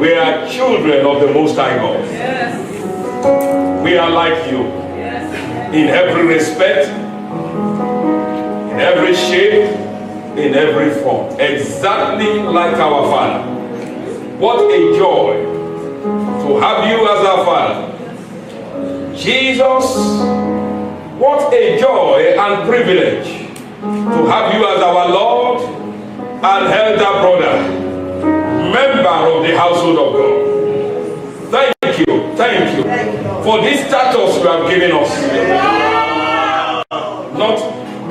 We are children of the Most High God. Yes. We are like you. Yes. In every respect, in every shape, in every form. Exactly like our Father. What a joy to have you as our Father. Jesus, what a joy and privilege to have you as our Lord and elder brother, member of the household of God. Thank you for this status you have given us. Not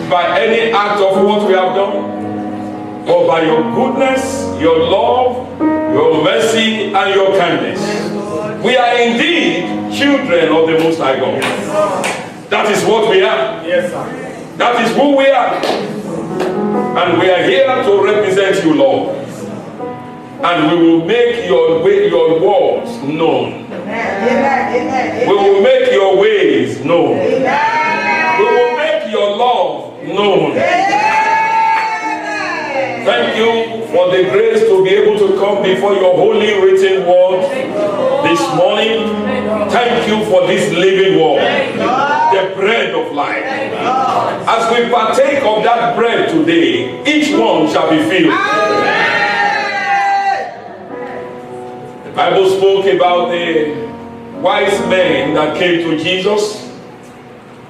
by any act of what we have done, but by your goodness, your love, your mercy, and your kindness. We are indeed children of the Most High God. That is what we are. Yes, sir. That is who we are. And we are here to represent you, Lord. And we will make your words known. Amen. We will make your ways known. Amen. We will make your love known. Thank you for the grace to be able to come before your holy written word this morning. Thank you for this living word, the bread of life. As we partake of that bread today, each one shall be filled. The Bible spoke about the wise men that came to Jesus.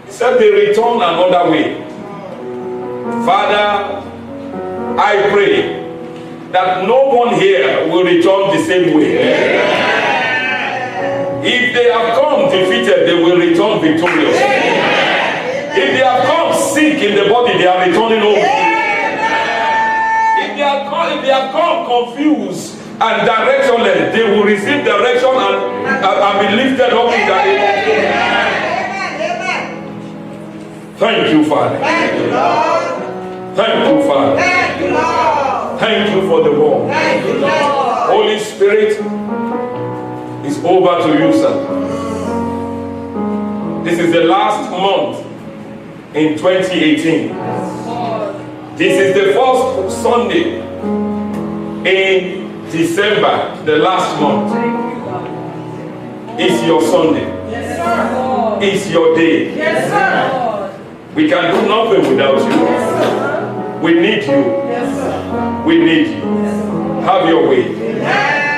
He said they returned another way. Father, I pray that no one here will return the same way. If they have come defeated, they will return victorious. If they have come sick in the body, they are returning home. If they have come confused and directionless, they will receive direction and be lifted up in the name of Jesus. Thank you, Father. Thank you, Lord. Thank you, Father. Thank you, Lord. Thank you for the word. Thank you, Lord. Holy Spirit, it's over to you, sir. This is the last month in 2018. This is the first Sunday in December, the last month. It's your Sunday. Yes, sir. It's your day. Yes, sir. We can do nothing without you. Yes, sir. We need you. Yes, sir. We need you. Have your way. Amen.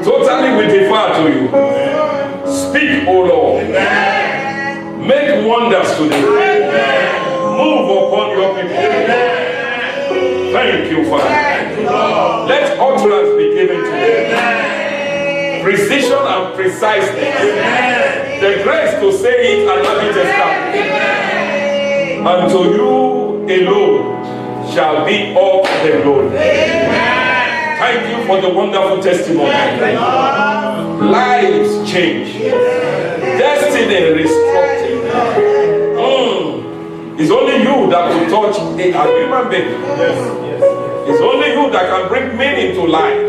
Totally we defer to you. Speak, O Lord. Amen. Make wonders today. Move upon your people. Thank you, Father. Thank you, Lord. Let utterance be given today. Precision and preciseness. The grace to say it and have it established. And to you alone shall be all the glory. Thank you for the wonderful testimony. Lives changed. Destiny restructured. It's only you that will touch a human being. It's only you that can bring meaning to life.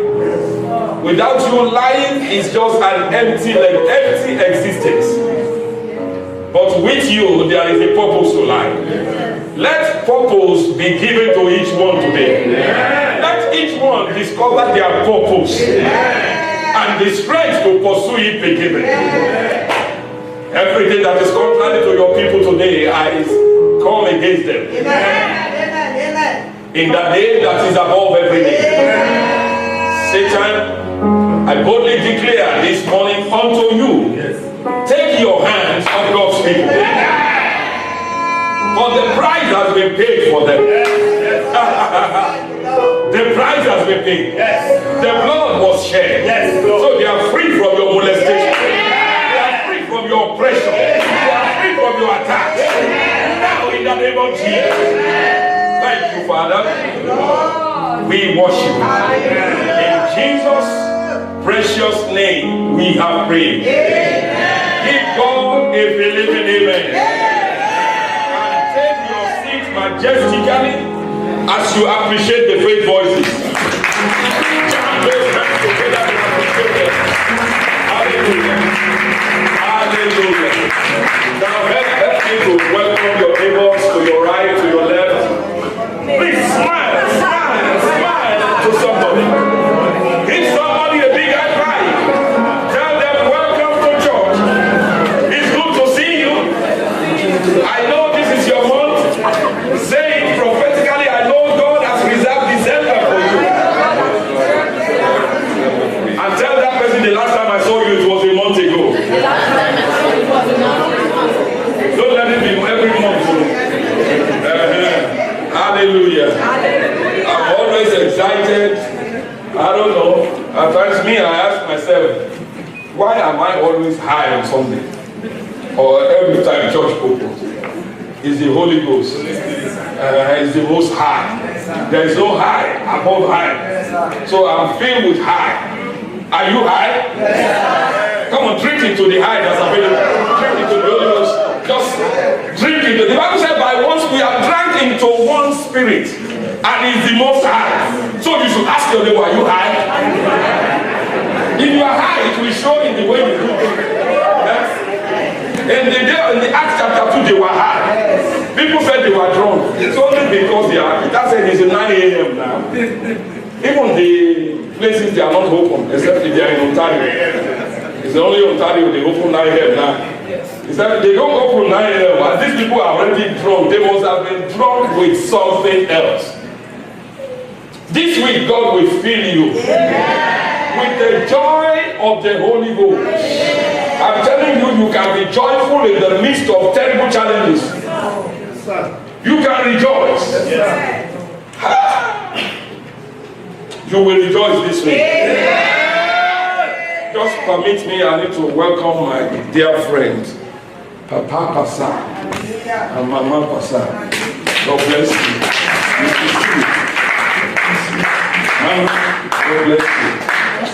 Without you, life is just an empty existence. But with you, there is a purpose to life. Let purpose be given to each one today. Let each one discover their purpose. And the strength to pursue it be given. Everything that is contrary to your people today, I come against them. In the name that is above every name. Satan, I boldly declare this morning unto you, take your hands off God's people. For the price has been paid for them. The price has been paid. The blood was shed. So they are free from your molestation. They are free from your oppression. They are free from your attacks. Now in the name of Jesus. Thank you, Father. We worship you. In Jesus' precious name we have prayed. Give God a believing amen. And take your seat majestically as you appreciate the faith voices. Hallelujah. Hallelujah. Now help me to welcome your neighbors to your right, to your left. Please smile to somebody. Give somebody a big high five. Tell them welcome to church. It's good to see you. I know this is your month. Say it prophetically. I know God has reserved December for you. And tell that person the last time I saw you it was a month ago. Don't let it be every month. Hallelujah. I'm always excited. I don't know. At times me, I ask myself, why am I always high on Sunday? Or every time church opens? It's the Holy Ghost. It's the most high. There is no high above high. So I'm filled with high. Are you high? Come on, drink into the high that's available. Drink into the Holy Ghost. Just drink into. The Bible said by once we are drank into one spirit. And it's the most high. So you should ask your neighbor, are you high? If you are high, it will show in the way you do things. In the Acts chapter 2, they were high. People said they were drunk. It's only because they are. That said it's 9 a.m. now. Even the places they are not open, except if they are in Ontario. It's It's only Ontario they open 9 a.m. now. He said they don't open 9 a.m. and these people are already drunk. They must have been drunk with something else. This week God will fill you with the joy of the Holy Ghost. I'm telling you, you can be joyful in the midst of terrible challenges. You can rejoice. You will rejoice this week. Just permit me, I need to welcome my dear friend, Papa Pasa and Mama Pasa. God bless you. Mama, God bless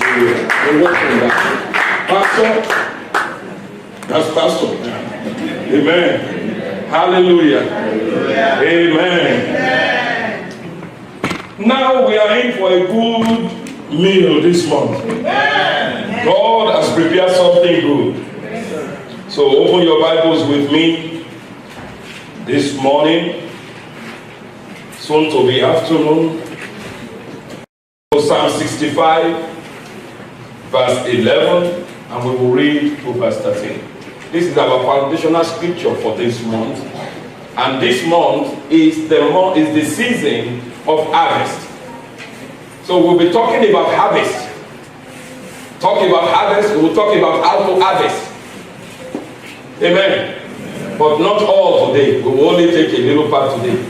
you. You're welcome back. Pastor, that's Pastor. Amen. Hallelujah. Amen. Now we are in for a good meal this month. God has prepared something good. So open your Bibles with me this morning, soon to be afternoon. Psalm 65, verse 11, and we will read to verse 13. This is our foundational scripture for this month. And this month is the season of harvest. So we'll be talking about harvest. Talking about harvest, we'll talk about how to harvest. Amen. But not all today. We will only take a little part today.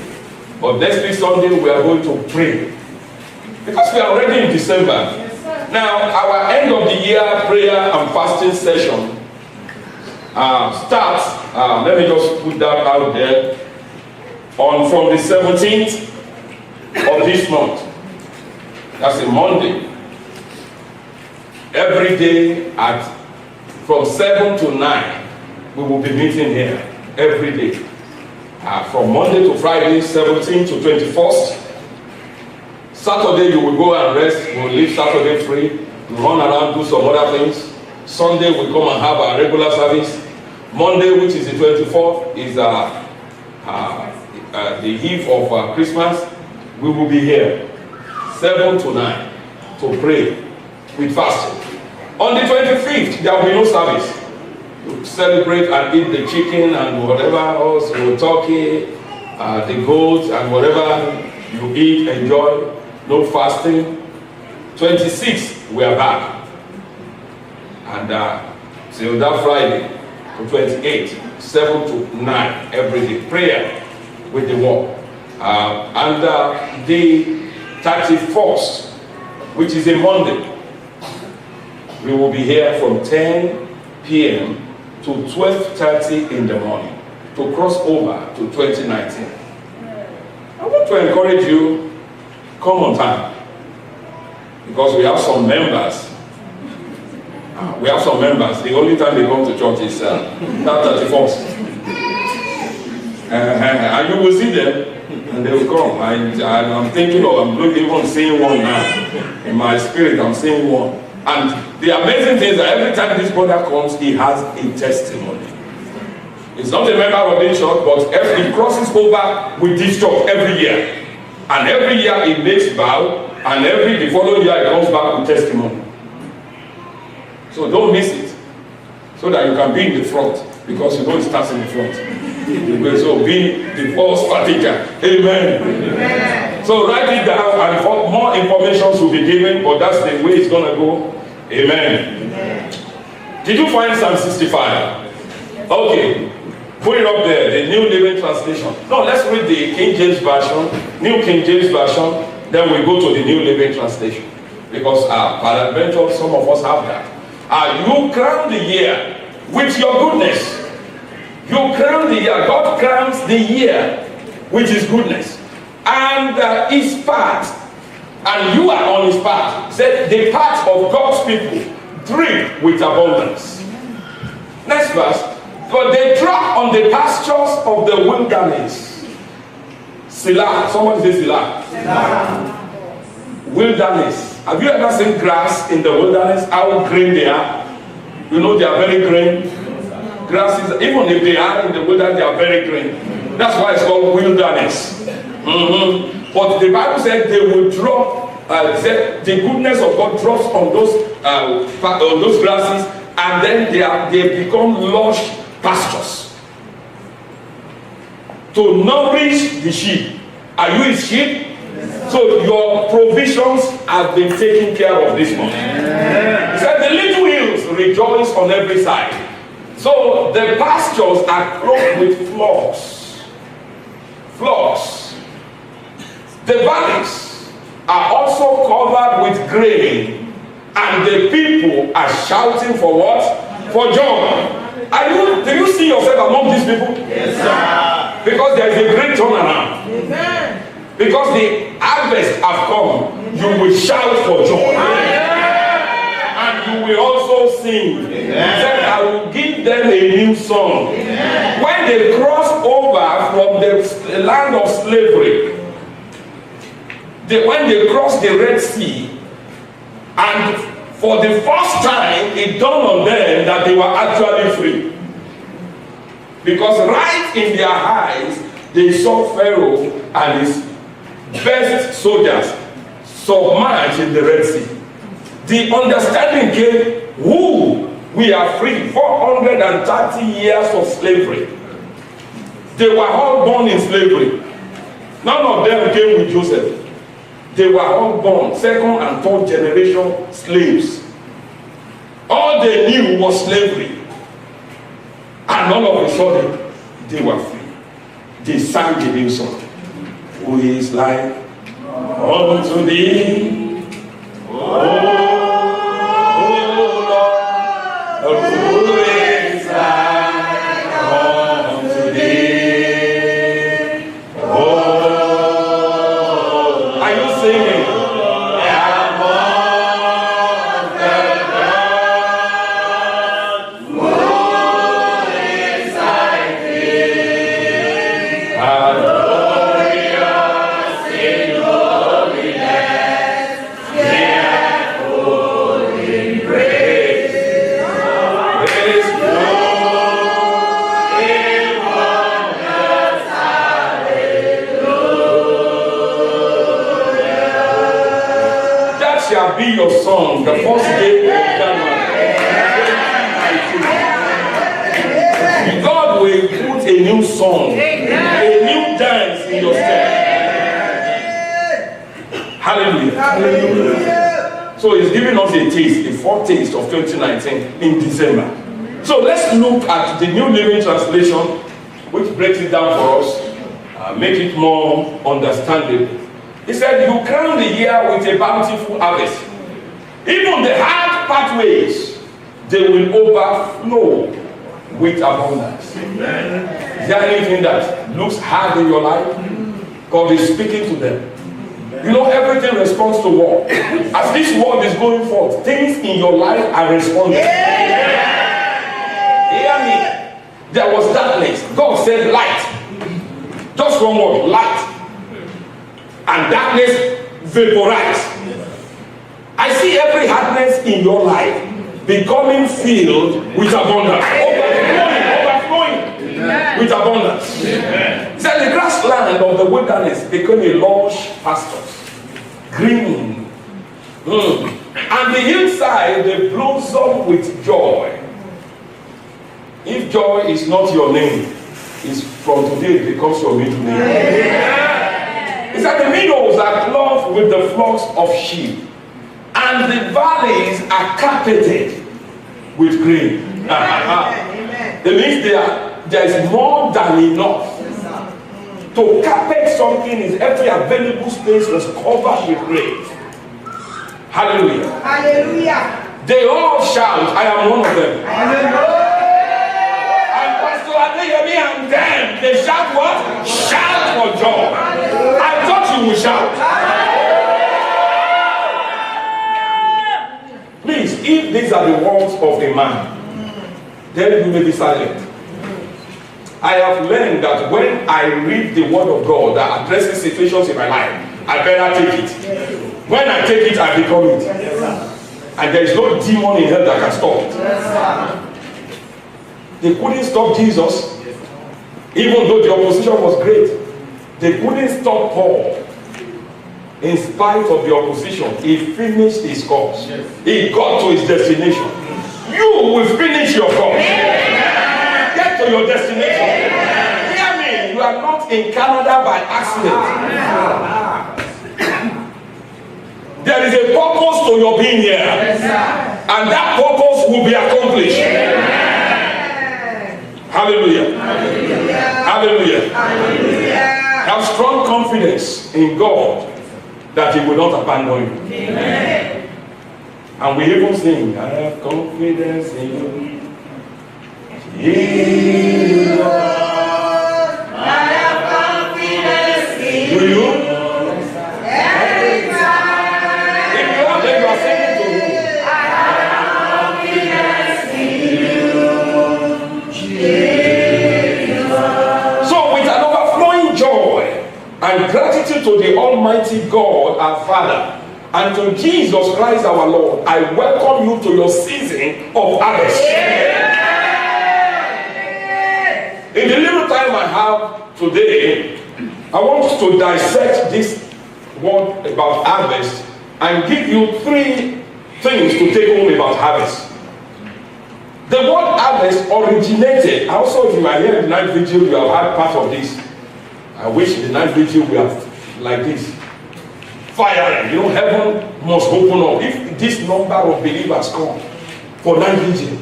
But next week Sunday we are going to pray. Because we are already in December. Now our end of the year prayer and fasting session starts, let me just put that out there, from the 17th of this month. That's a Monday. Every day from 7 to 9, we will be meeting here every day. From Monday to Friday, 17th to 21st. Saturday you will go and rest. We'll leave Saturday free. We'll run around, do some other things. Sunday we'll come and have our regular service. Monday, which is the 24th, is the eve of Christmas. We will be here 7 to 9 to pray with fasting. On the 25th, there will be no service. We'll celebrate and eat the chicken and whatever else, turkey, the goat and whatever you eat, enjoy. No fasting. 26th, we are back. And till that Friday, to 28th, 7 to 9 every day. Prayer with the word. And the 31st, which is a Monday, we will be here from 10 p.m. to 12:30 in the morning to cross over to 2019. I want to encourage you, come on time, because we have some members. The only time they come to church is that 31st. And you will see them, and they will come. I'm thinking of, I'm even seeing one now. In my spirit, I'm seeing one. And the amazing thing is that every time this brother comes, he has a testimony. It's not a member of this church, but he crosses over with this church every year. And every year he makes vow, and the following year he comes back with testimony. So don't miss it, so that you can be in the front, because you know it starts in the front. So be the first partaker. Amen. Amen. So write it down, and more information will be given, but that's the way it's going to go. Amen. Amen. Did you find Psalm 65? Okay. Put it up there, the New Living Translation. No, let's read the King James Version, New King James Version, then we go to the New Living Translation. Because peradventure, some of us have that. You crown the year with your goodness. You crown the year. God crowns the year with his goodness. And his path. And you are on his path. Said the path of God's people drink with abundance. Next verse. But they drop on the pastures of the wilderness. Selah. Someone say Selah. Selah. Wilderness. Have you ever seen grass in the wilderness? How green they are? You know they are very green. Grasses, even if they are in the wilderness, they are very green. That's why it's called wilderness. But the Bible said they will drop. The goodness of God drops on those grasses, and then they become lush pastures to nourish the sheep. Are you his sheep? So your provisions have been taken care of this month. He said the little hills rejoice on every side. So the pastures are clothed with flocks. Flocks. The valleys are also covered with grain, and the people are shouting for what? For joy. Do you see yourself among these people? Yes, sir. Because there is a great turnaround. Amen. Because the harvest have come, you will shout for joy. And you will also sing. He said, I will give them a new song. When they cross over from the land of slavery, when they cross the Red Sea, and for the first time it dawned on them that they were actually free. Because right in their eyes, they saw Pharaoh and his best soldiers submerged in the Red Sea. The understanding came, we are free. 430 years of slavery. They were all born in slavery. None of them came with Joseph. They were all born second and third generation slaves. All they knew was slavery. And all of a sudden, they were free. They sang the new song. Who is like unto thee, O Lord, who is like unto thee, Are you singing? Be your song the first day of January 2019. God will put a new song, a new dance in your step. Hallelujah. Hallelujah. So he's giving us a taste, a foretaste of 2019 in December. So let's look at the New Living Translation, which breaks it down for us, make it more understandable. He said, you crown the year with a bountiful harvest. Even the hard pathways, they will overflow with abundance. Amen. Is there anything that looks hard in your life? God is speaking to them. You know, everything responds to word. As this word is going forth, things in your life are responding. Hear me. There was darkness. God said light. Just one word, light. And darkness vaporized. I see every hardness in your life becoming filled with abundance. Overflowing with abundance. He said the grassland of the wilderness became a lush pasture. Green. And the hillside, they blossom with joy. If joy is not your name, it's from today it becomes your middle name. He said the meadows are clothed with the flocks of sheep, and the valleys are carpeted with grain. That means there is more than enough. To carpet something is every available space was covered with grain. Hallelujah. Hallelujah. They all shout, I am one of them. And Pastor Adeyemi and them, they shout what? Shout for joy. I thought you would shout. Please, if these are the words of a man, then you may be silent. I have learned that when I read the word of God that addresses situations in my life, I better take it. When I take it, I become it. And there is no demon in hell that can stop it. They couldn't stop Jesus, even though the opposition was great. They couldn't stop Paul. In spite of the opposition, he finished his course. He got to his destination. You will finish your course. Get to your destination. Hear me, you are not in Canada by accident. There is a purpose to your being here. And that purpose will be accomplished. Hallelujah. Hallelujah. Have strong confidence in God that He will not abandon you. And we even sing, I have confidence in you. Jesus. I have confidence in you. Do you? Every time. If you have, then you are singing to Him. I have confidence in you. Jesus. So with an overflowing joy and gratitude to the Almighty God, our Father, and to Jesus Christ our Lord, I welcome you to your season of harvest. In the little time I have today, I want to dissect this word about harvest and give you 3 things to take home about harvest. The word harvest originated, also if you are here in the night vigil, you have had part of this. I wish the night vigil we have like this. Fire, you know, heaven must open up. If this number of believers come for night vigil,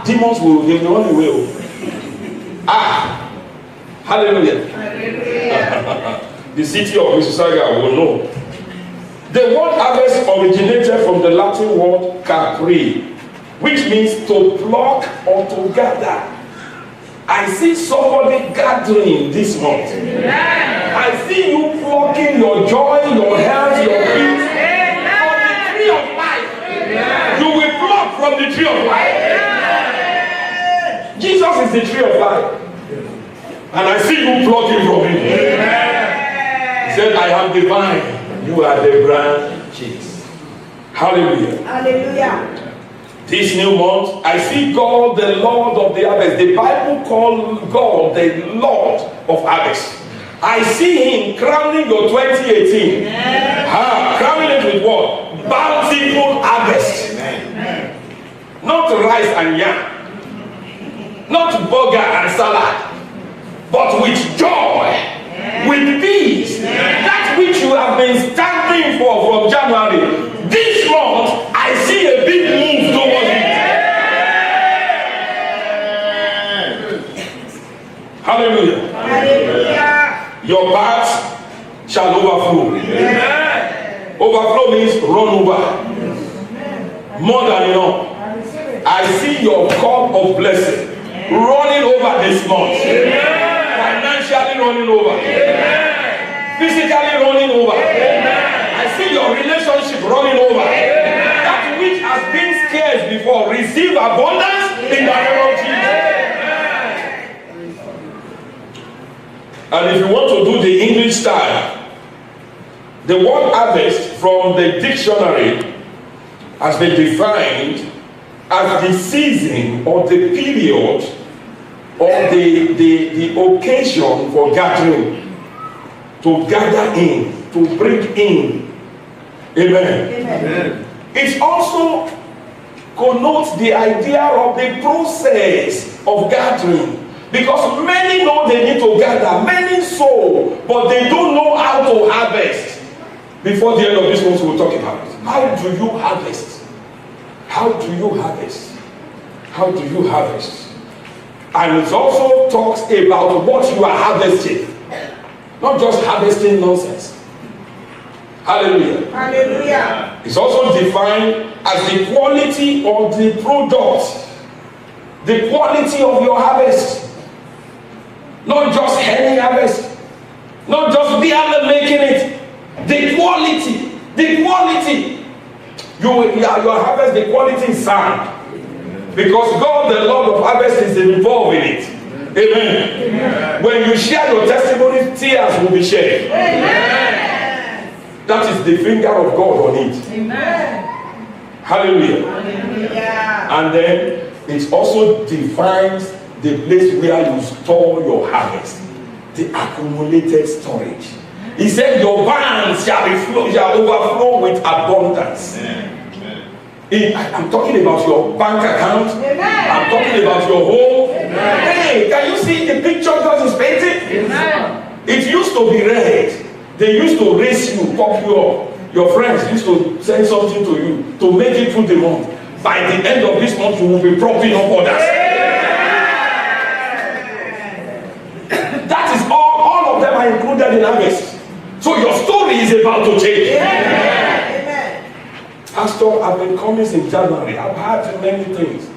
demons will run away. Hallelujah. The city of Mississauga will know. The word harvest originated from the Latin word capri, which means to pluck or to gather. I see somebody gathering this month. I see you plucking your joy, your health, your peace from the tree of life. You will pluck from the tree of life. Jesus is the tree of life. And I see you plucking from him. He said, I am the vine, you are the branches. Hallelujah. Hallelujah. This new month, I see God, the Lord of the harvest. The Bible calls God the Lord of harvest. I see him crowning your 2018. Crowning it with what? Bountiful harvest. Not rice and yam. Not burger and salad. But with joy, with peace, that which you have been standing for from January, this month I see a big move towards it. Hallelujah. Hallelujah. Your barns shall overflow. Overflow means run over. More than enough. I see your cup of blessing running over this month. Financially running over. Physically running over. I see your relationship running over. That which has been scarce before, receive abundance in the name of Jesus. And if you want to do the English style, the word harvest from the dictionary has been defined as the season or the period or the occasion for gathering, to gather in, to bring in. Amen. Amen. It also connotes the idea of the process of gathering, because many know they need to gather, many sow, but they don't know how to harvest. Before the end of this month, we'll talk about it. How do you harvest? How do you harvest? How do you harvest? And it also talks about what you are harvesting, not just harvesting nonsense. Hallelujah. Hallelujah. It's also defined as the quality of the product, the quality of your harvest. Not just any harvest, not just barely making it. The quality, your harvest, the quality is sound. Because God, the Lord of harvest, is involved in it. Amen. Amen. When you share your testimony, tears will be shared. Amen. That is the finger of God on it. Amen. Hallelujah. Hallelujah. And then it also defines the place where you store your harvest, the accumulated storage. He said, your barns shall overflow with abundance. Amen. I'm talking about your bank account. Amen. I'm talking about your home. Amen. Hey, can you see the picture God is painting? Amen. It used to be red. They used to raise you, pop you up. Your friends used to send something to you to make it through the month. By the end of this month, you will be propping up others. That is all of them are included in harvest. So your story is about to change. Amen. Pastor, I've been coming since January. I've had many things.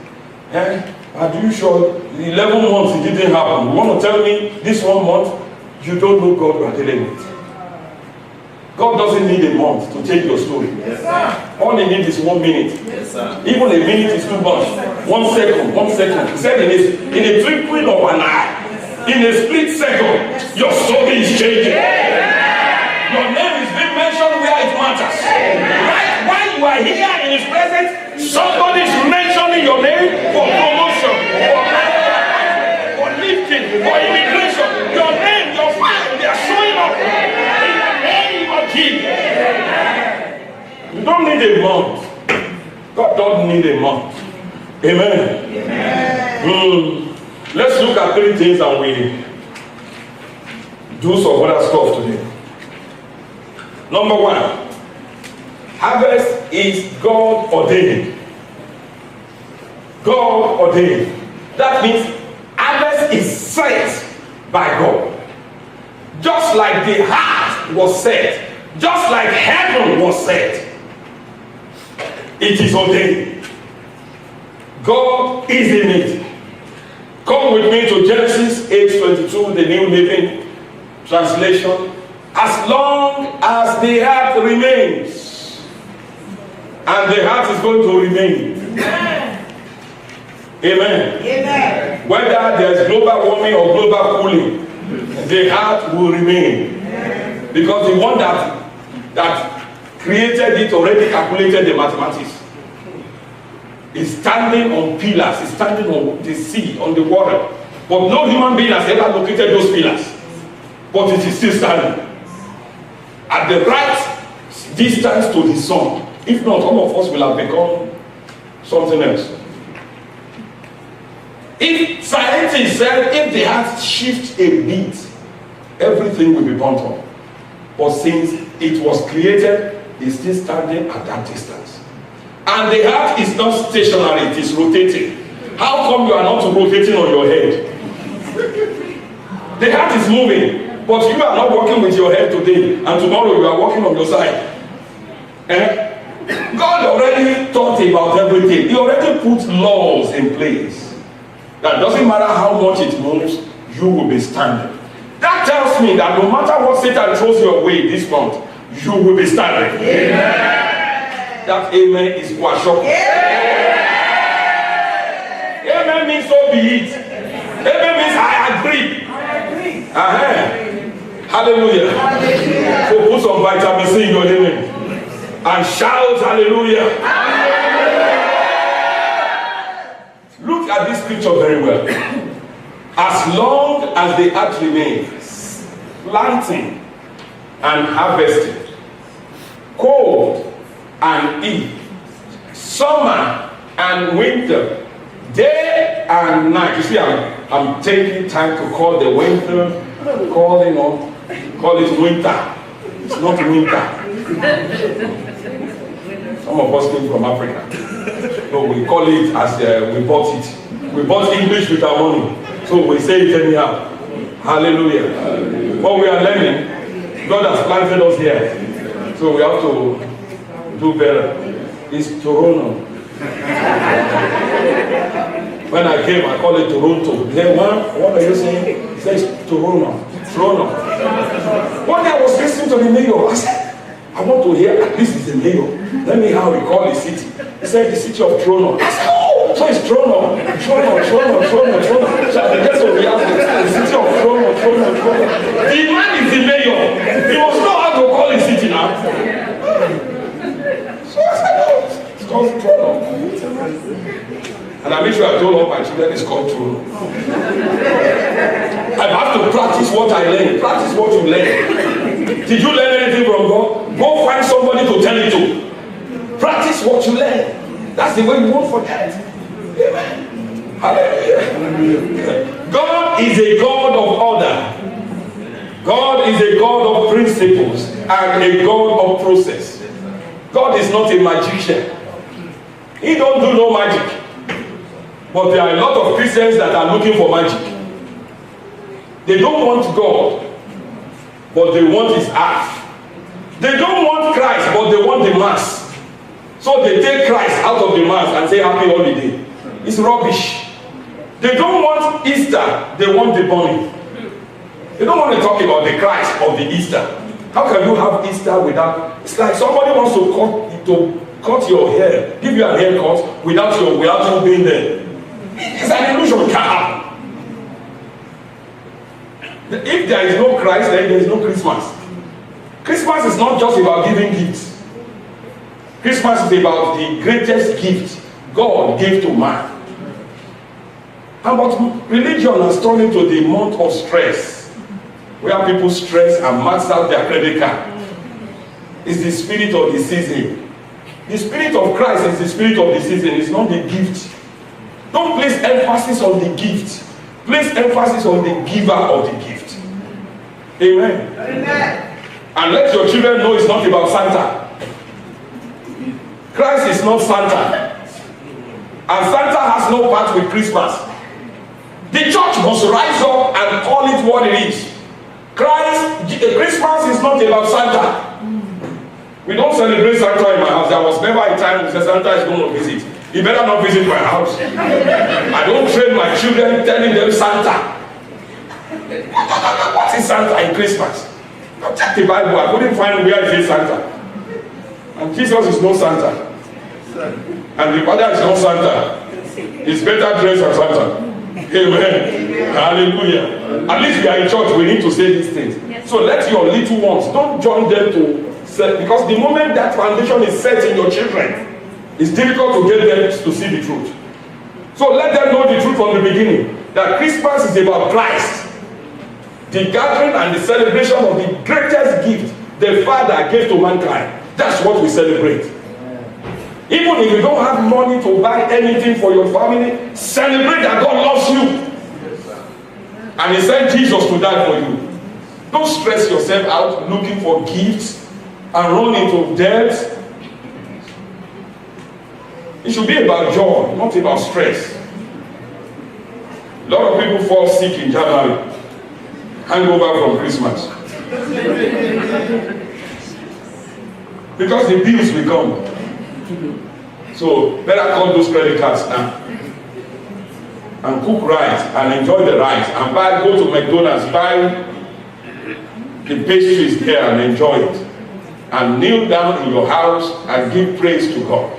Are you sure? 11 months it didn't happen. You want to tell me this 1 month you don't know God you are dealing with? God doesn't need a month to change your story. Yes, sir. All he needs is 1 minute. Yes, sir. Even a minute is too much. 1 second, 1 second. He said in a twinkling of an eye, in a split second, your story is changing. Your name is being mentioned where it matters. Right while you are here in his presence, somebody is mentioning your name for promotion, for lifting, for immigration. Your name, your file, they are showing up in the name of Jesus. You don't need a month. God doesn't need a month. Amen. Let's look at 3 things and we do some other stuff today. Number 1, harvest is God ordained. God ordained. That means harvest is set by God. Just like the heart was set, just like heaven was set, it is ordained. God is in it. Come with me to Genesis 8:22, the New Living Translation. As long as the earth remains, and the earth is going to remain. Amen. Amen. Whether there's global warming or global cooling, the earth will remain. Because the one that created it already calculated the mathematics. Is standing on pillars, is standing on the sea, on the water. But no human being has ever located those pillars. But it is still standing. At the right distance to the sun. If not, all of us will have become something else. If scientists said if the earth shifts a bit, everything will be burnt up. But since it was created, it's still standing at that distance. And the earth is not stationary, it is rotating. How come you are not rotating on your head? The earth is moving, but you are not working with your head today, and tomorrow you are working on your side. God already thought about everything. He already put laws in place. That doesn't matter how much it moves, you will be standing. That tells me that no matter what Satan throws your way this month, you will be standing. Amen. That amen is Washok. Amen means so be it. Amen means I agree. Hallelujah. Hallelujah. So put some vitamin C in your name and shout hallelujah. Look at this picture very well. As long as the earth remains, planting and harvesting, cold and heat, summer and winter, day and night. You see, I'm taking time to call the winter, call it winter. It's not winter. Some of us came from Africa. So we call it as we bought it. We bought English with our money. So we say it anyhow. Hallelujah. But we are learning. God has planted us here. So we have to do better. It's Toronto. When I came, I called it Toronto. Then what are you saying? It says Toronto. One day I was listening to the mayor. I said, I want to hear, this is the mayor. Let me how we call the city. He said the city of Toronto. I said, oh, so it's Toronto. So I guess we have the city of Toronto. The man is the mayor. He must know how to call the city now. So I said, oh, it's called Toronto. And I make sure I told all my children it's called Toronto. I have to practice what I learn. Practice what you learn. Did you learn anything from God? Go find somebody to tell it to. Practice what you learn. That's the way you won't forget. Amen. Hallelujah. God is a God of order. God is a God of principles and a God of process. God is not a magician. He don't do no magic. But there are a lot of Christians that are looking for magic. They don't want God, but they want his art. They don't want Christ, but they want the mass. So they take Christ out of the mass and say happy holiday. It's rubbish. They don't want Easter, they want the bunny. They don't want to talk about the Christ of the Easter. How can you have Easter without? It's like somebody wants to cut your hair, give you a haircut without you being there. It's an illusion. It can't happen. If there is no Christ, then there is no Christmas. Christmas is not just about giving gifts. Christmas is about the greatest gift God gave to man. And but religion has turned into the month of stress, where people stress and max out their credit card. It's the spirit of the season. The spirit of Christ is the spirit of the season. It's not the gift. Don't place emphasis on the gift. Place emphasis on the giver of the gift. Amen. Amen. And let your children know it's not about Santa. Christ is not Santa. And Santa has no part with Christmas. The church must rise up and call it what it is. Christmas is not about Santa. We don't celebrate Santa in my house. There was never a time we said Santa is going to visit. He better not visit my house. I don't train my children telling them Santa. What is Santa in Christmas? Now check the Bible. I couldn't find where it is Santa. And Jesus is no Santa. And the Father is no Santa. He's better dressed than Santa. Amen. Hallelujah. At least we are in church, we need to say these things. So let your little ones, don't join them to set, because the moment that foundation is set in your children, it's difficult to get them to see the truth. So let them know the truth from the beginning, that Christmas is about Christ. The gathering and the celebration of the greatest gift the Father gave to mankind. That's what we celebrate. Even if you don't have money to buy anything for your family, celebrate that God loves you. And he sent Jesus to die for you. Don't stress yourself out looking for gifts and run into debt. It should be about joy, not about stress. A lot of people fall sick in January, hangover from Christmas. Because the bills will come. So better cut those credit cards now and cook rice and enjoy the rice and go to McDonald's, buy the pastries there and enjoy it, and kneel down in your house and give praise to God,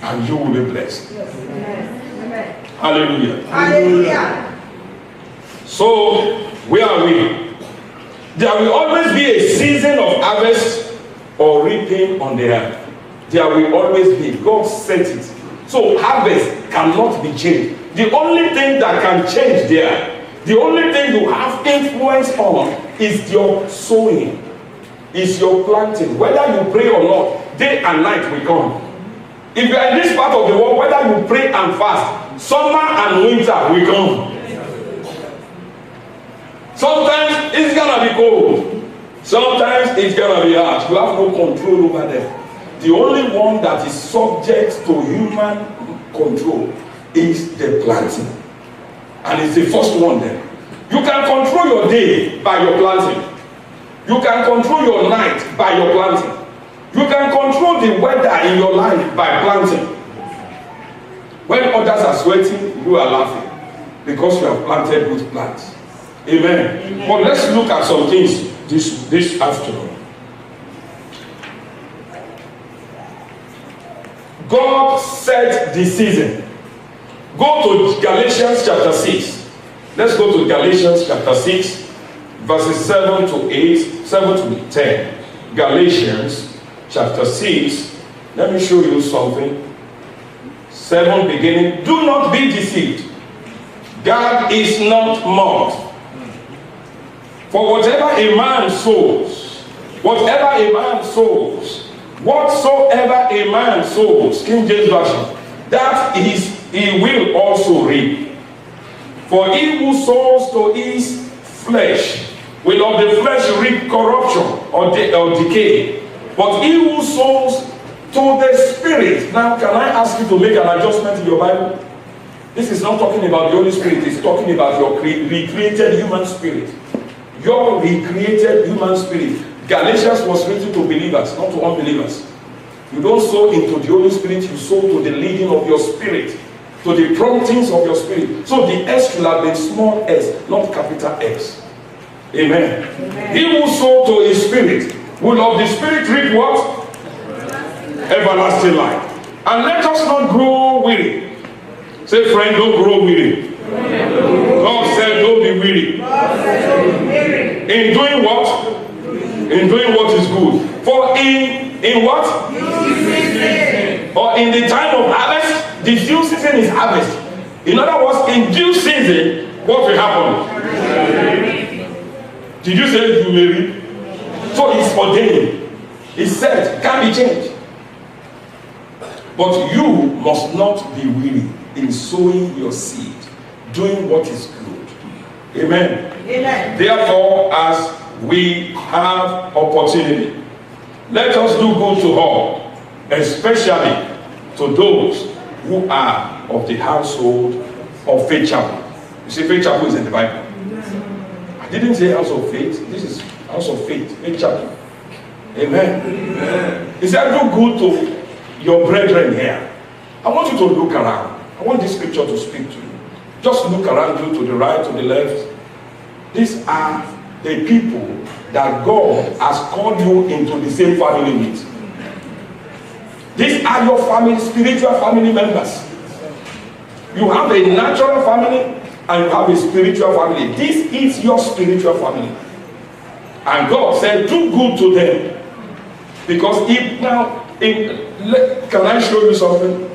and you will be blessed. Hallelujah. Hallelujah. So where are we? There will always be a season of harvest or reaping on the earth. There will always be. God set it. So harvest cannot be changed. The only thing that can change there, the only thing you have influence on, is your sowing, is your planting. Whether you pray or not, day and night will come. If you are in this part of the world, whether you pray and fast, summer and winter will come. Sometimes it's gonna be cold. Sometimes it's gonna be hard. You have no control over them. The only one that is subject to human control is the planting. And it's the first one there. You can control your day by your planting. You can control your night by your planting. You can control the weather in your life by planting. When others are sweating, you are laughing because you have planted good plants. Amen. Amen. But let's look at some things this afternoon. God set the season. Go to Galatians chapter 6. Let's go to Galatians chapter 6, verses 7 to 8, 7 to 10. Galatians chapter 6. Let me show you something. 7 beginning. Do not be deceived. God is not mocked. For whatever a man sows, Whatsoever a man sows, King James Version, that is he will also reap. For he who sows to his flesh will of the flesh reap corruption or decay. But he who sows to the Spirit. Now, can I ask you to make an adjustment in your Bible? This is not talking about the Holy Spirit. It's talking about your recreated human spirit. Your recreated human spirit. Galatians was written to believers, not to unbelievers. You don't sow into the Holy Spirit, you sow to the leading of your spirit, to the promptings of your spirit. So the S should have been small s, not capital X. Amen. Amen. He who sow to his spirit will of the Spirit reap what? Everlasting life. And let us not grow weary. Say, friend, don't grow weary. God said, don't be weary. In doing what? In doing what is good. For in what? Or in the time of harvest, the due season is harvest. In other words, in due season, what will happen? Did you say you may reap? So it's ordained. It's said, can be changed. But you must not be weary in sowing your seed, doing what is good. Amen. Amen. Therefore, as we have opportunity, let us do good to all, especially to those who are of the household of Faith Chapel. You see, Faith Chapel is in the Bible. I didn't say house of faith. This is house of faith, Faith Chapel. Amen. Amen. He said, do good to your brethren here. I want you to look around. I want this scripture to speak to you. Just look around you, to the right, to the left. These are the people that God has called you into the same family with. These are your family, spiritual family members. You have a natural family and you have a spiritual family. This is your spiritual family. And God said, do good to them. Because if now, can I show you something?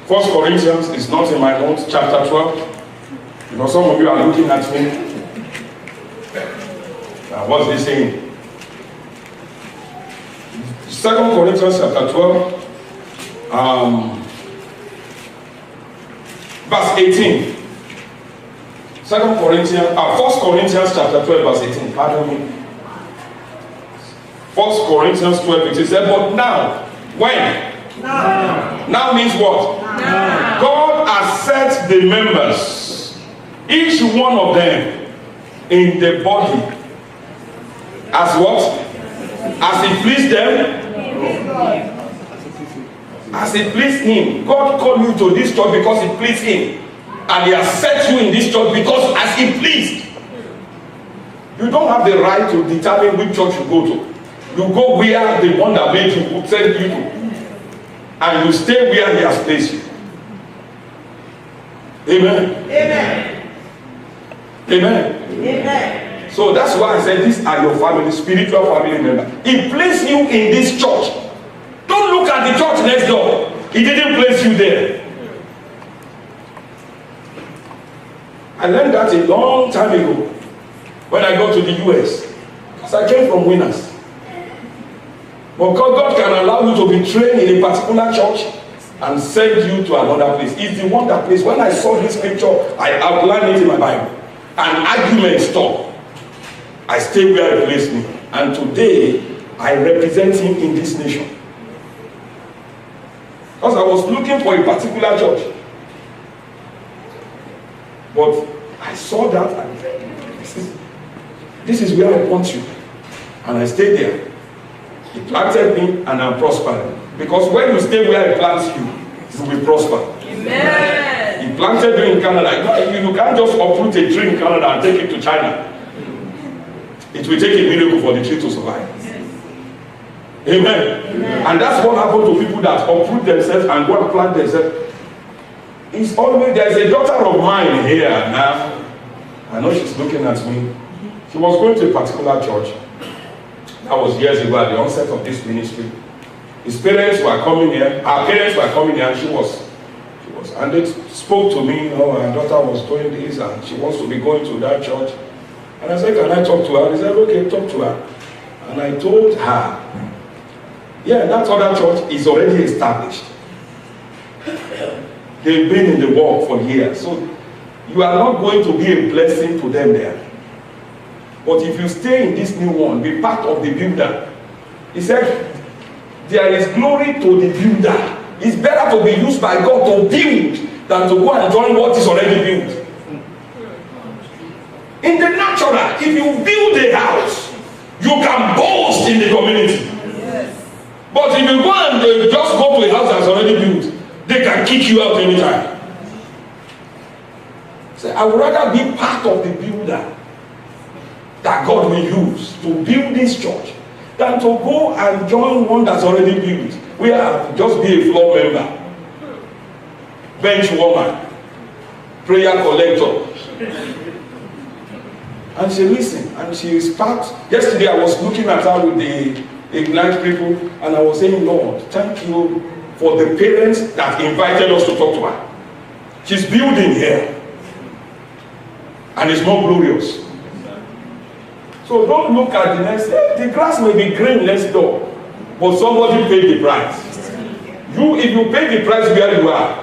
1 Corinthians is not in my notes, chapter 12. Because some of you are looking at me. Now, what's this saying? 2 Corinthians chapter 12, verse 18. 1 Corinthians chapter 12, verse 18. Pardon me. 1 Corinthians 12, it said, but now, when? Now means what? God has set the members, each one of them, in the body as what? As it pleased them. As it pleased him. God called you to this church because it pleased him. And he has set you in this church because as he pleased. You don't have the right to determine which church you go to. You go where the one that made you would send you to. And you stay where he has placed you. Amen. Amen. Amen. Amen. So that's why I said these are your family, spiritual family members. He placed you in this church. Don't look at the church next door. He didn't place you there. I learned that a long time ago when I got to the US. Because I came from Winners. But God can allow you to be trained in a particular church and send you to another place. It's the one that place. When I saw this scripture, I outlined it in my Bible. An argument stopped. I stayed where he placed me. And today, I represent him in this nation. Because I was looking for a particular church. But I saw that and this is where I want you. And I stayed there. He planted me and I'm prospering. Because when you stay where he plants you, you will prosper. Amen. He planted you in Canada. You can't just uproot a tree in Canada and take it to China. It will take a miracle for the tree to survive. Amen. Amen. And that's what happened to people that uproot themselves and go and plant themselves. It's always, there's a daughter of mine here now. I know she's looking at me. She was going to a particular church. That was years ago at the onset of this ministry. His parents were coming here. Our parents were coming here, and she was, and they spoke to me. You know, her daughter was doing this, and she wants to be going to that church. And I said, "Can I talk to her?" He said, "Okay, talk to her." And I told her Yeah, that other church is already established. They've been in the work for years. So you are not going to be a blessing to them there. But if you stay in this new one, be part of the builder. He said, there is glory to the builder. It's better to be used by God to build than to go and join what is already built. In the natural, if you build a house, you can boast in the community. Yes. But if you go and just go to a house that's already built, they can kick you out anytime. So I would rather be part of the builder that God will use to build this church than to go and join one that's already built, where I just be a floor member, bench woman, prayer collector. And she listened, and she is part. Yesterday I was looking at her with the Ignite people, and I was saying, Lord, thank you for the parents that invited us to talk to her. She's building here, and it's more glorious. So don't look at the next. The grass may be green next door, but somebody paid the price. You, if you pay the price where you are,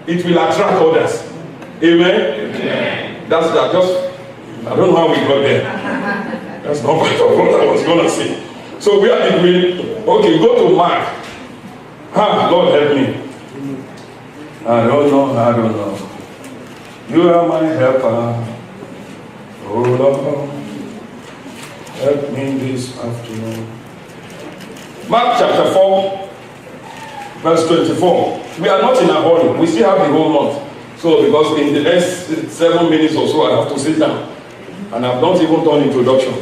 it will attract others. Amen. Amen. That's that. Just I don't know how we got there. That's not part of what I was gonna say. So where did we? Okay, go to Mark. Lord help me. I don't know. You are my helper. Oh Lord, help me this afternoon. Mark chapter 4, verse 24. We are not in a hurry. We still have the whole month. So because in the next 7 minutes or so, I have to sit down. And I've not even done introduction.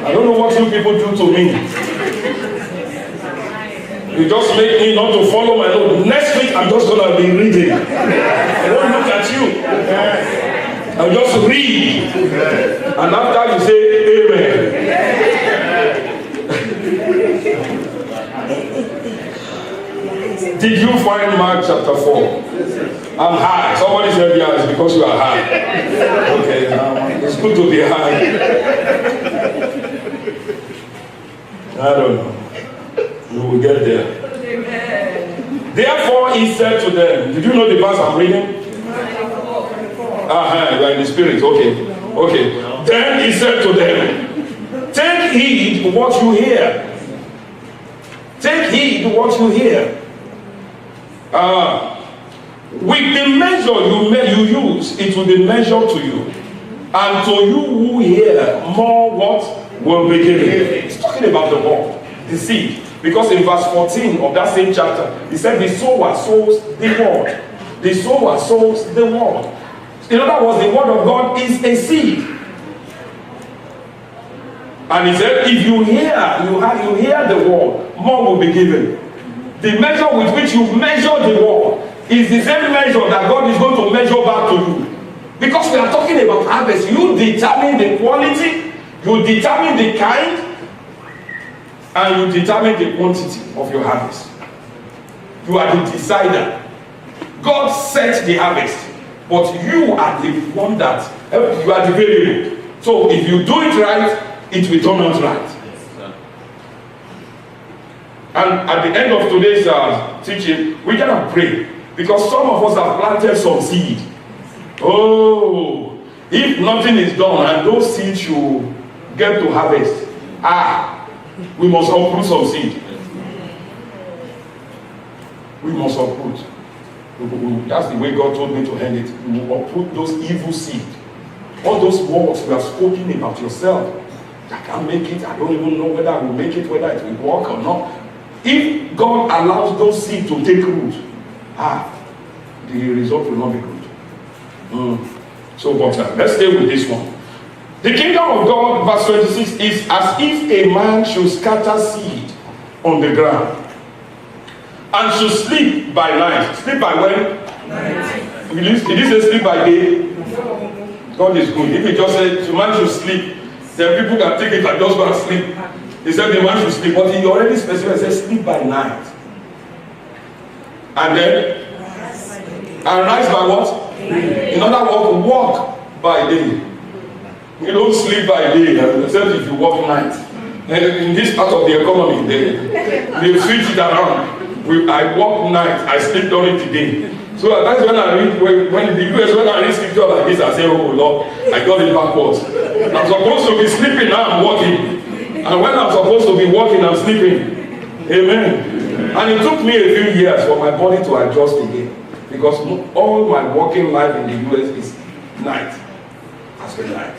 I don't know what you people do to me. You just make me not to follow my note. Next week, I'm just going to be reading. I don't look at you. I'll just read. And after you say, Amen. Did you find Mark chapter 4? I'm high. Somebody said, yeah, it's because you are high. Okay, it's good to be high. I don't know. We will get there. Amen. Therefore, he said to them, did you know the verse I'm reading? You are in the spirit. Okay. Then he said to them, take heed to what you hear. Take heed to what you hear. With the measure you use, it will be measured to you. And to you who hear, more what will be given. It's talking about the word, the seed. Because in verse 14 of that same chapter, he said the sower sows the word. The sower sows the word. In other words, the word of God is a seed. And he said, if you hear the word, more will be given. The measure with which you measure the word is the same measure that God is going to measure back to you. Because we are talking about harvest. You determine the quality, you determine the kind, and you determine the quantity of your harvest. You are the decider. God sets the harvest, but you are the one that, you are the variable. So if you do it right, it will turn out right. And at the end of today's teaching, we're going to pray. Because some of us have planted some seed. Oh, if nothing is done and those seeds should get to harvest, we must uproot some seed. We must uproot. That's the way God told me to end it. We will uproot those evil seed. All those words you have spoken about yourself. I can't make it. I don't even know whether I will make it, whether it will work or not. If God allows those seeds to take root, the result will not be good. So, but let's stay with this one. The kingdom of God, verse 26, is as if a man should scatter seed on the ground and should sleep by night. Sleep by when? Night. Did he say sleep by day? God is good. If he just said the man should sleep, then people can take it and just go and sleep. He said the man should sleep, but he already specified, said sleep by night. And then, and rise by what? In other words, walk by day. You don't sleep by day, except if you walk night. in this part of the economy, they switch it around. I work night, I sleep during the day. So that's when I read, when the US, when I read scripture like this, I say, oh Lord, I got it backwards. I'm supposed to be sleeping, now I'm working. And when I'm supposed to be working, I'm sleeping. Amen. And it took me a few years for my body to adjust again. Because all my working life in the US is night. Has been night.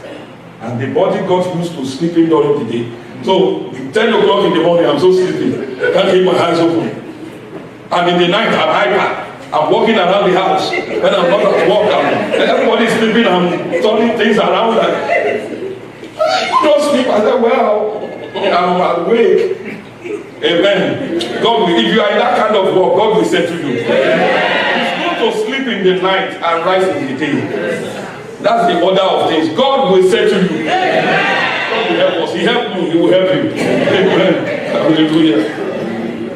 And the body got used to sleeping during the day. So 10 o'clock in the morning, I'm so sleepy. I can't keep my eyes open. And in the night, I'm hyper. I'm walking around the house. When I'm not at work, everybody's sleeping. I'm turning things around. Don't sleep. I said, well, I'm awake. Amen. God will, if you are in that kind of work, God will say to you. It's good to sleep in the night and rise in the day. That's the order of things. God will say to you. God will help us. He helped me. He will help you. Amen. Hallelujah.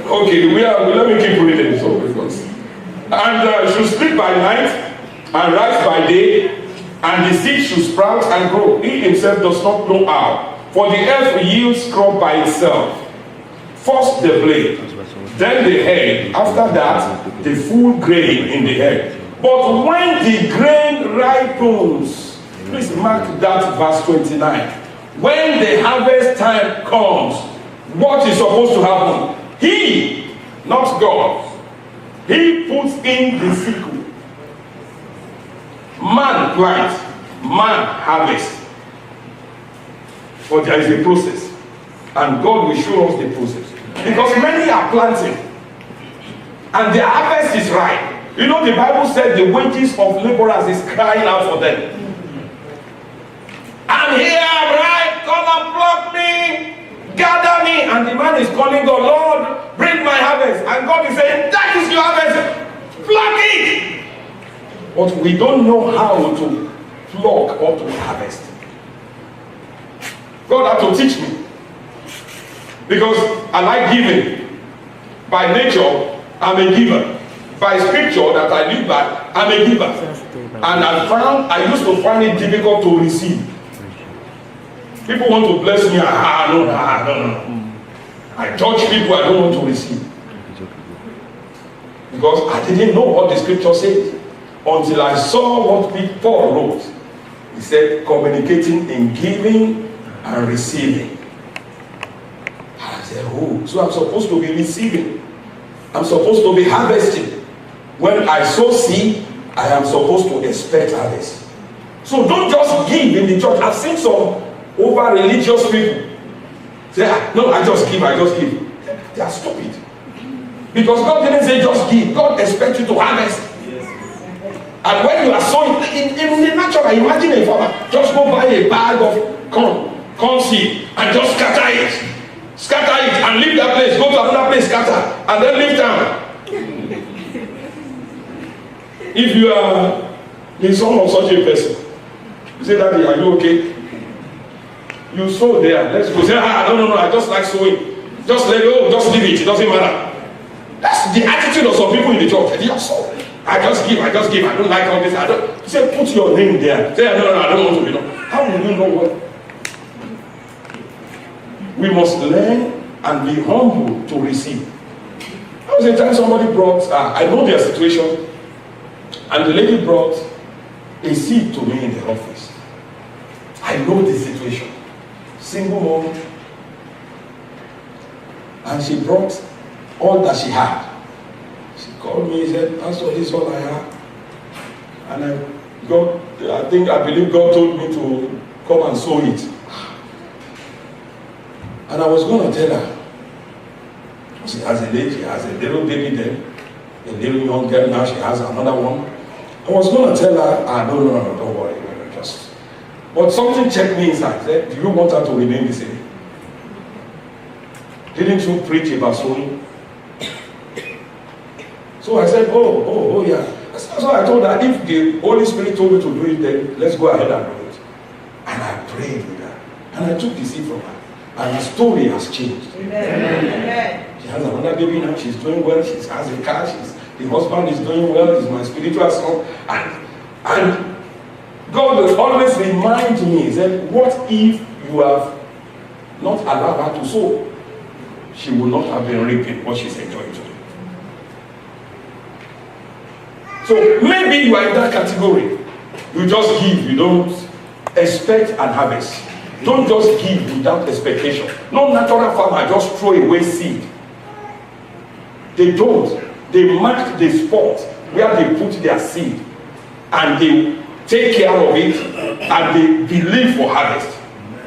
Okay, let me keep reading. So because, and should sleep by night and rise by day, and the seed should sprout and grow. He himself does not know how. For the earth yields crop by itself. First the blade, then the head. After that, the full grain in the head. But when the grain ripens, please mark that verse 29. When the harvest time comes, what is supposed to happen? He, not God, he puts in the sickle. Man plants, man harvests. But there is a process. And God will show us the process. Because many are planting. And their harvest is ripe. You know, the Bible said the wages of laborers is crying out for them. I'm here, right? Come and pluck me, gather me. And the man is calling God, Lord, bring my harvest. And God is saying, that is your harvest. Pluck it. But we don't know how to pluck or to harvest. God had to teach me. Because I like giving. By nature, I'm a giver. By scripture that I live by, I'm a giver. And I used to find it difficult to receive. People want to bless me, no. I judge people I don't want to receive. Because I didn't know what the scripture says. Until I saw what Paul wrote. He said, communicating in giving and receiving. And I said, oh, so I'm supposed to be receiving. I'm supposed to be harvesting. When I sow seed, I am supposed to expect harvest. So don't just give in the church. I've seen some over-religious people say, no, I just give. They are stupid. Because God didn't say just give. God expects you to harvest. And when you are sowing, in the natural, imagine a farmer just go buy a bag of corn seed, and just scatter it, and leave that place, go to another place, scatter, and then leave town. If you are the son of such a person, you say, Daddy, are you okay? You sow there. Let's go. Say, no, I just like sowing. Just let go, just leave it. It doesn't matter. That's the attitude of some people in the church. They just sow. I just give. I don't like all this. I don't. You say, put your name there. Say, no, I don't want to be known. How will you know what? We must learn and be humble to receive. There was a time somebody brought, I know their situation, and the lady brought a seed to me in the office. I know the situation. Single mom. And she brought all that she had. She called me and said, Pastor, this is all I have. And I believe God told me to come and sow it. And I was going to tell her, she has a lady, she has a little baby then, a little young girl now, she has another one. I was going to tell her, no, don't worry, just. But something checked me inside. Said, do you want her to remain the same? Didn't you preach about sowing? So I said, oh yeah. So I told her, if the Holy Spirit told you to do it, then let's go ahead and do it. And I prayed with her. And I took the seed from her. And her story has changed. Amen. She has another baby now. She's doing well. She has a car. The husband is doing well. He's my spiritual son. And God will always remind me, he said, what if you have not allow her to sow, she will not have been reaping what she's enjoying today. So maybe you are in that category. You just give, you don't expect an harvest. Don't just give without expectation. No natural farmer just throw away seed. They don't. They mark the spot where they put their seed and they take care of it and they believe for harvest.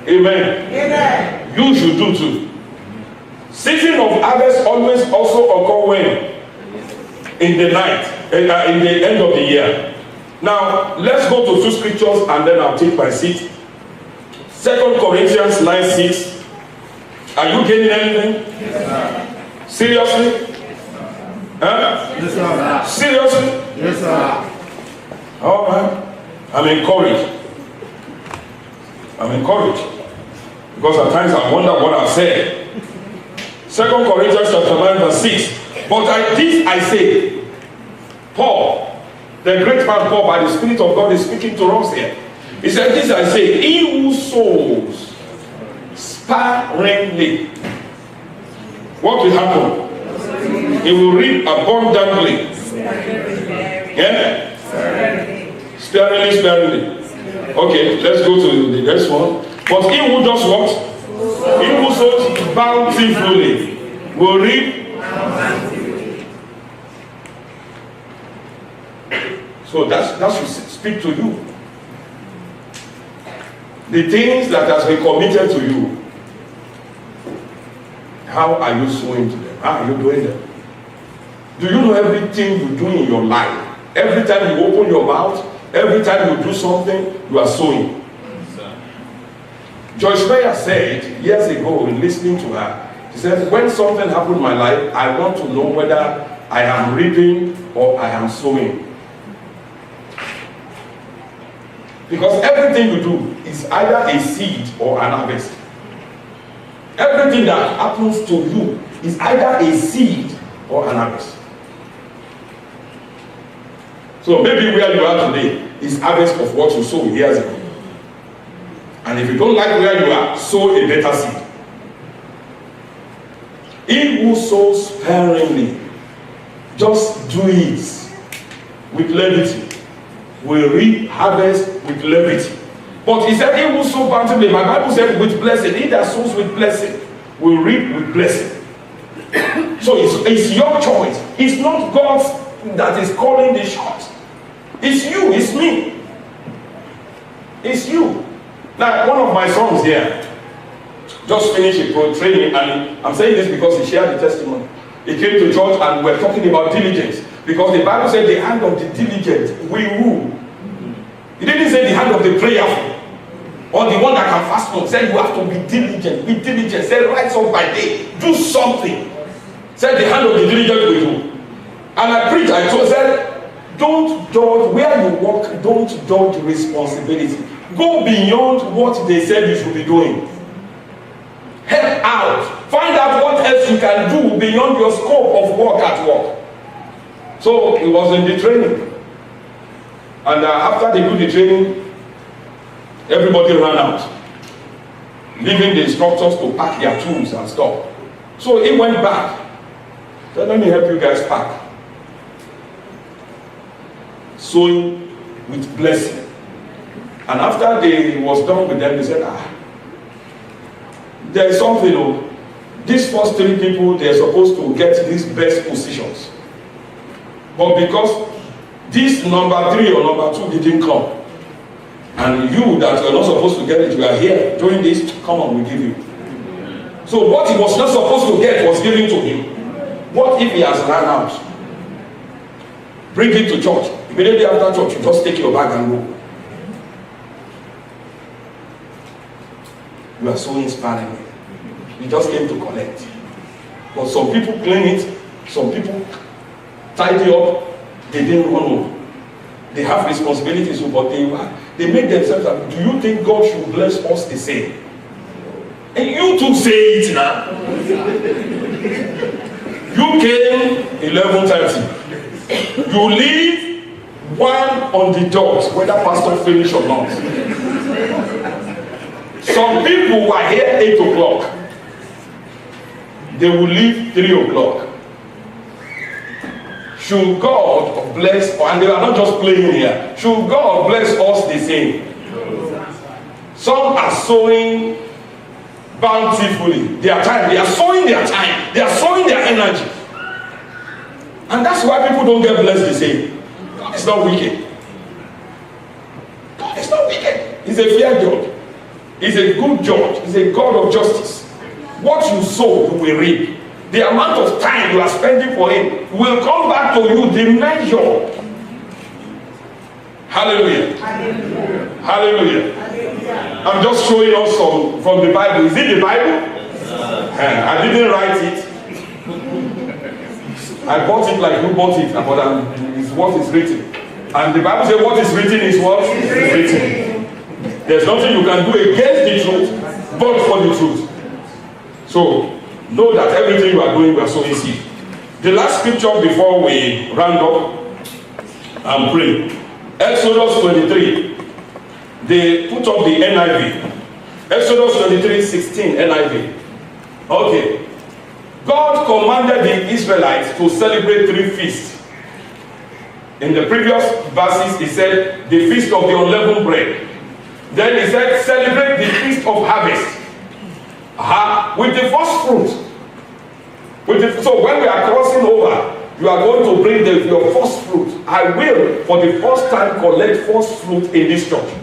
Amen. Amen. You should do too. Season of harvest always also occur when? In the night, in the end of the year. Now, let's go to 2 scriptures and then I'll take my seat. 2 Corinthians 9:6. Are you getting anything? Yes, sir. Seriously? Huh? Yes, sir. Seriously? Yes, sir. All right. I'm encouraged. I'm encouraged. Because at times I wonder what I've said. 2 Corinthians chapter 9 verse 6. But this I say, Paul, the great man Paul, by the Spirit of God, is speaking to us here. He said, this I say, he who sows sparingly, what will happen? He will reap abundantly. Yeah? Sparingly, sparingly. Okay, let's go to the next one. But he who does what? He who sows bountifully will reap. So that should speak to you. The things that has been committed to you, how are you sowing to them? How are you doing them? Do you know everything you do in your life? Every time you open your mouth, every time you do something, you are sowing. Joyce Meyer said years ago in listening to her, she said, when something happened in my life, I want to know whether I am reaping or I am sowing. Because everything you do is either a seed or an harvest. Everything that happens to you is either a seed or an harvest. So maybe where you are today is harvest of what you sowed years ago. And if you don't like where you are, sow a better seed. He who sows sparingly, just do it with levity, will reap harvest with levity. But he said, he who sows bountifully, my Bible said, with blessing. He that sows with blessing will reap with blessing. So it's your choice. It's not God that is calling the shots. It's you, it's me. It's you. Now, one of my sons here just finished a pro training, and I'm saying this because he shared the testimony. He came to church and we're talking about diligence. Because the Bible said the hand of the diligent will rule. It didn't say the hand of the prayerful or the one that can fast on. Said you have to be diligent. Be diligent. Said rise up by day. Do something. Said the hand of the diligent will rule. And I preached. I told said, don't dodge where you walk. Don't dodge responsibility. Go beyond what they said you should be doing. Help out. Find out what else you can do beyond your scope of work at work. So he was in the training. And after they do the training, everybody ran out, leaving the instructors to pack their tools and stuff. So he went back. Said, let me help you guys pack. Sowing with blessing. And after they was done with them, they said, there is something, these first 3 people, they are supposed to get these best positions. But because this number 3 or number 2 didn't come, and you that you're not supposed to get it, you are here doing this, come on, we give you. So what he was not supposed to get was given to him. What if he has run out? Bring it to church. Immediately after church, you just take your bag and go. You are so inspiring. You just came to collect. But some people clean it, some people tidy up, they didn't run home. They have responsibilities, but they make themselves up. Do you think God should bless us the same? And you too say it now. You came 11:30. You leave 1 on the dot, whether pastor finish or not. Some people were here 8 o'clock. They will leave 3 o'clock. Should God bless, and they are not just playing here, should God bless us the same? Some are sowing bountifully their time. They are sowing their time. They are sowing their energy. And that's why people don't get blessed the same. God is not wicked. God is not wicked. He's a fair judge. He's a good judge. He's a God of justice. What you sow, you will reap. The amount of time you are spending for Him will come back to you the measure. Hallelujah. Hallelujah. Hallelujah. I'm just showing us some from the Bible. Is it the Bible? I didn't write it. I bought it like you bought it, but it's what is written. And the Bible says what is written is what is written. There's nothing you can do against the truth, but for the truth. So, know that everything you are doing, you are sowing seed. The last scripture before we round up and pray. Exodus 23. They put up the NIV. Exodus 23:16 NIV. Okay. God commanded the Israelites to celebrate 3 feasts. In the previous verses, He said, the feast of the unleavened bread. Then He said, celebrate the feast of harvest. With the first fruit. So when we are crossing over, you are going to bring your first fruit. I will, for the first time, collect first fruit in this church.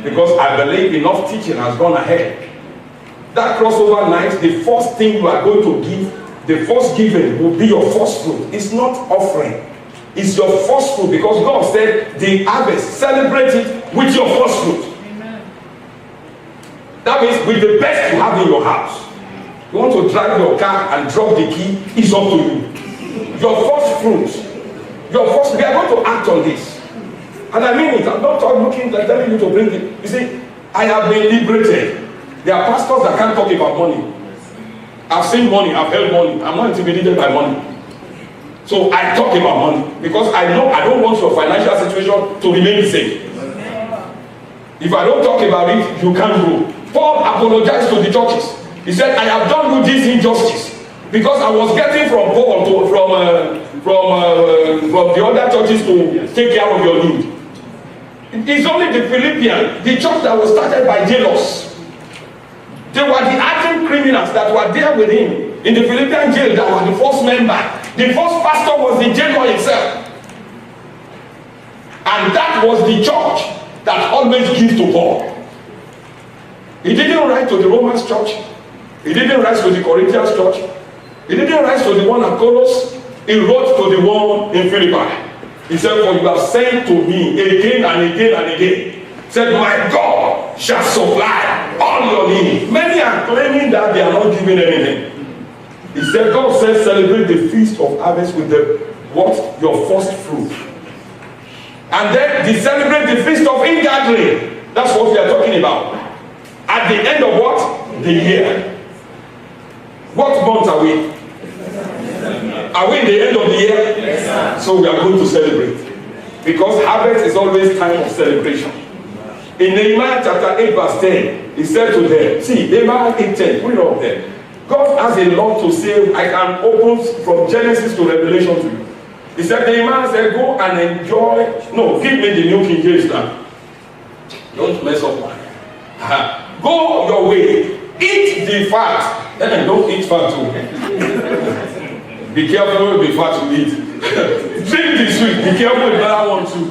Because I believe enough teaching has gone ahead. That crossover night, the first thing you are going to give, the first giving will be your first fruit. It's not offering. It's your first fruit, because God said the harvest, celebrate it with your first fruit. Amen. That means with the best you have in your house. You want to drive your car and drop the key, it's up to you. Your first fruit. We are going to act on this. And I mean it. I'm not looking like telling you to bring it. You see, I have been liberated. There are pastors that can't talk about money. I've seen money, I've held money. I'm not intimidated by money. So I talk about money because I know I don't want your financial situation to remain the same. If I don't talk about it, you can't grow. Paul apologized to the churches. He said, I have done you this injustice because I was getting from Paul from the other churches to take care of your need. It's only the Philippians, the church that was started by jailers. They were the hardened criminals that were there with him in the Philippian jail that were the first member. The first pastor was the jailer himself. And that was the church that always gives to Paul. He didn't write to the Romans church. He didn't write to the Corinthians church. He didn't write to the one at Colossus. He wrote to the one in Philippi. He said, for you have sent to me again and again and again. He said, my God shall supply all your needs. Many are claiming that they are not giving anything. He said, God says, celebrate the feast of harvest with the what? Your first fruit. And then they celebrate the feast of ingathering. That's what we are talking about. At the end of what? The year. What month are we? Are we in the end of the year? Yes, so we are going to celebrate. Because harvest is always time of celebration. In Nehemiah chapter 8 verse 10, he said to them, see, Nehemiah 8:10, put it up there. God has a lot to say. I can open from Genesis to Revelation to you. He said, Nehemiah said, go and enjoy. No, give me the New King James now. Don't mess up mine. Go your way. Eat the fat. Don't eat fat too. Be careful with the fat you eat. Drink the sweet. Be careful with that one too.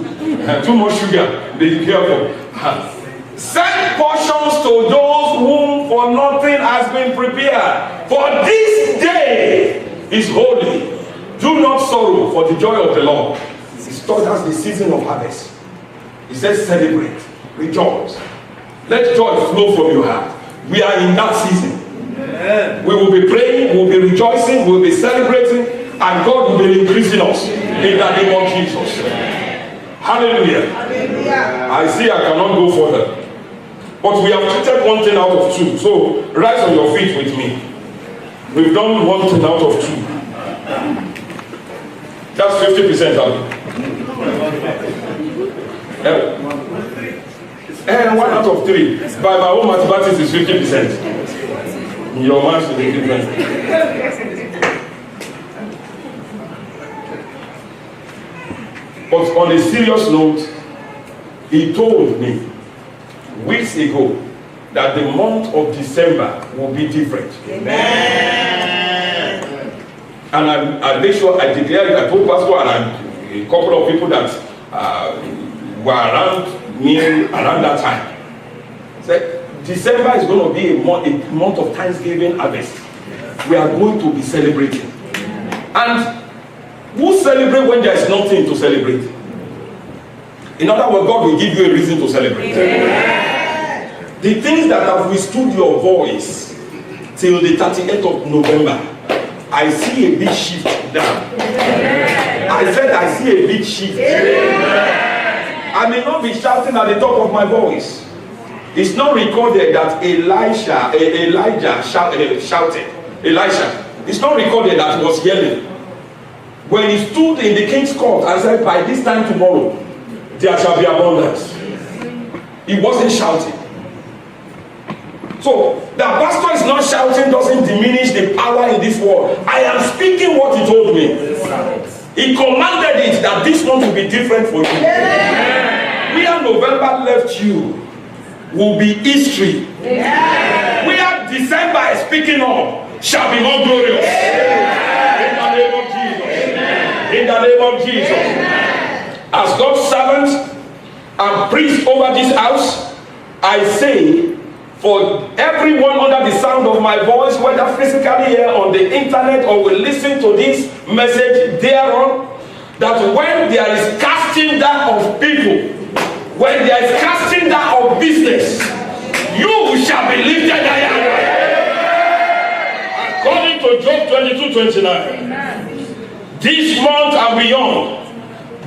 Too much sugar. Be careful. Send portions to those whom for nothing has been prepared. For this day is holy. Do not sorrow, for the joy of the Lord. It's taught us the season of harvest. He says celebrate, rejoice. Let joy flow from your heart. We are in that season. Amen. We will be praying, we will be rejoicing, we will be celebrating, and God will be increasing us in the name of Jesus. Hallelujah. Hallelujah. I see I cannot go further. But we have treated one thing out of two. So rise on your feet with me. We've done one thing out of two. That's 50%. amount of 3 by my own mathematics is 50%. Your math should be different. But on a serious note, he told me weeks ago that the month of December will be different. Amen. And I made sure I declared it. I told Pastor and a couple of people that were around me around that time. I said, December is going to be a month of Thanksgiving harvest. We are going to be celebrating. And who celebrate when there is nothing to celebrate? In other words, God will give you a reason to celebrate. Amen. The things that have withstood your voice till the 38th of November, I see a big shift down. Amen. I said I see a big shift. Amen. I may not be shouting at the top of my voice. It's not recorded that Elijah shouted. Elisha. It's not recorded that he was yelling. When he stood in the king's court and said, by this time tomorrow, there shall be abundance. He wasn't shouting. So, the pastor is not shouting doesn't diminish the power in this world. I am speaking what he told me. He commanded it that this month will be different for you. Where November left you will be history. Where December is picking up shall be more glorious. In the name of Jesus. In the name of Jesus. As God's servant and priest over this house, I say, for everyone under the sound of my voice, whether physically here on the internet or will listen to this message thereon, that when there is casting down of people, when there is casting down of business, you shall be lifted higher. According to Job 22:29, this month and beyond,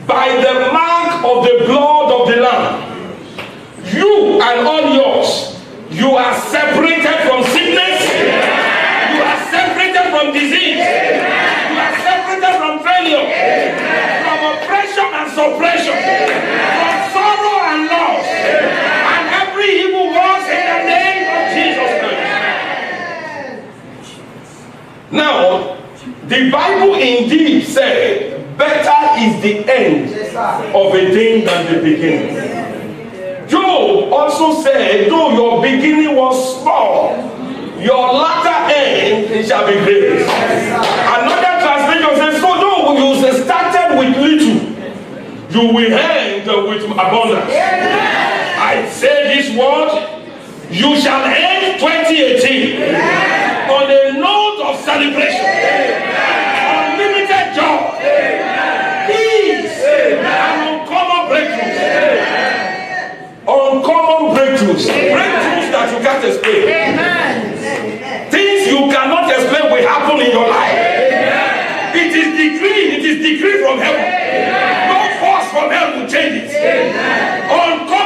by the mark of the blood of the Lamb, you and all yours, you are separated from sickness, you are separated from disease, you are separated from failure, from oppression and suppression, from sorrow and loss, and every evil works in the name of Jesus Christ. Now, the Bible indeed said, better is the end of a thing than the beginning. Job also said, though your beginning was small, your latter end shall be great. Another translation says, so though you started with little, you will end with abundance. I say this word, you shall end 2018 on a note of celebration, unlimited joy, peace, and uncommon breakthroughs. Uncommon breakthroughs. Breakthroughs that you can't explain. Things you cannot explain will happen in your life. It is decreed from heaven. No force from hell will change it. Uncommon